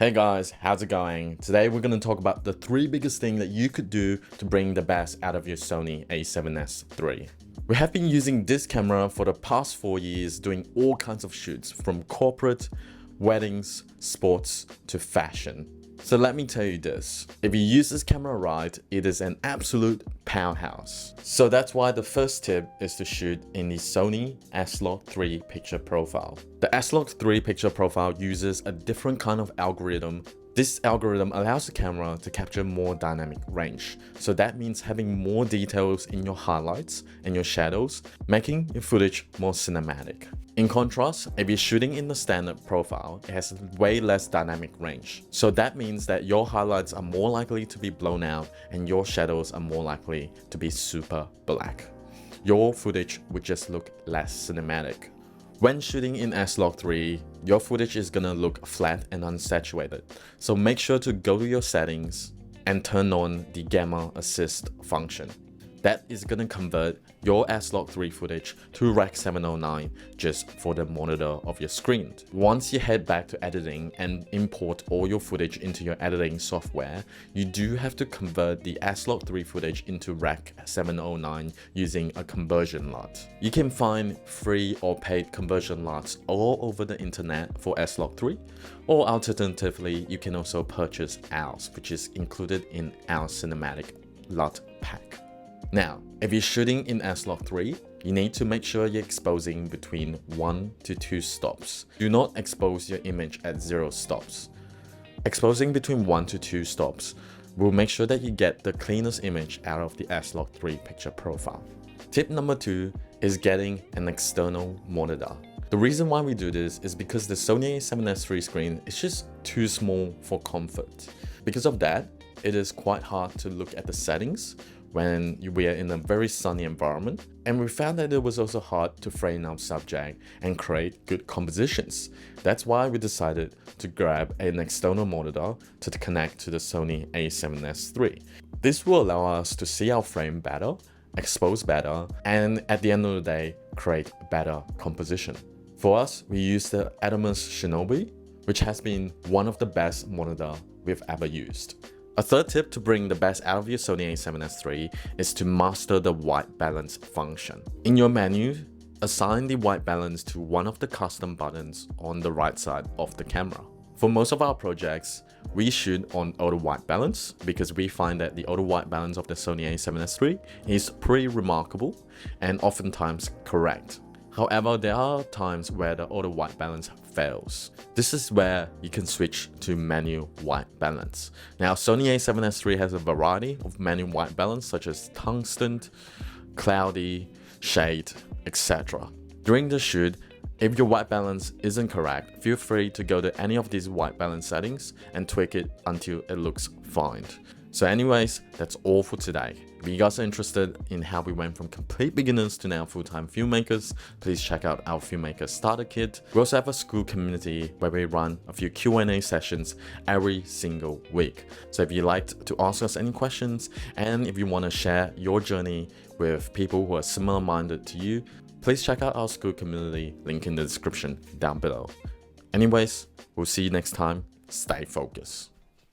Hey guys, how's it going? Today we're going to talk about the 3 biggest things that you could do to bring the best out of your Sony A7S III. We have been using this camera for the past 4 years doing all kinds of shoots from corporate, weddings, sports to fashion. So let me tell you this, if you use this camera right, it is an absolute powerhouse. So that's why the first tip is to shoot in the Sony A7siii picture profile. The A7siii picture profile uses a different kind of algorithm. This algorithm allows the camera to capture more dynamic range. So that means having more details in your highlights and your shadows, making your footage more cinematic. In contrast, if you're shooting in the standard profile, it has way less dynamic range. So that means that your highlights are more likely to be blown out and your shadows are more likely to be super black. Your footage would just look less cinematic. When shooting in A7siii, your footage is gonna look flat and unsaturated. So make sure to go to your settings and turn on the gamma assist function. That is gonna convert your A7siii footage to Rec. 709 just for the monitor of your screen. Once you head back to editing and import all your footage into your editing software, you do have to convert the A7siii footage into Rec. 709 using a conversion LUT. You can find free or paid conversion LUTs all over the internet for A7siii, or alternatively, you can also purchase ours, which is included in our cinematic LUT pack. Now, if you're shooting in A7siii, you need to make sure you're exposing between 1 to 2 stops. Do not expose your image at 0 stops. Exposing between 1 to 2 stops will make sure that you get the cleanest image out of the A7siii picture profile. Tip number 2 is getting an external monitor. The reason why we do this is because the Sony A7S III screen is just too small for comfort. Because of that, it is quite hard to look at the settings when we are in a very sunny environment, and we found that it was also hard to frame our subject and create good compositions. That's why we decided to grab an external monitor to connect to the Sony A7S III. This will allow us to see our frame better, expose better, and at the end of the day, create better composition. For us, we use the Atomos Shinobi, which has been one of the best monitors we've ever used. A third tip to bring the best out of your Sony A7S III is to master the white balance function. In your menu, assign the white balance to one of the custom buttons on the right side of the camera. For most of our projects, we shoot on auto white balance because we find that the auto white balance of the Sony A7S III is pretty remarkable and oftentimes correct. However, there are times where the auto white balance fails. This is where you can switch to manual white balance. Now, Sony A7S III has a variety of manual white balance such as tungsten, cloudy, shade, etc. During the shoot, if your white balance isn't correct, feel free to go to any of these white balance settings and tweak it until it looks fine. So anyways, that's all for today. If you guys are interested in how we went from complete beginners to now full-time filmmakers, please check out our Filmmaker Starter Kit. We also have a school community where we run a few Q&A sessions every single week. So if you'd like to ask us any questions, and if you want to share your journey with people who are similar-minded to you, please check out our school community, link in the description down below. Anyways, we'll see you next time. Stay focused.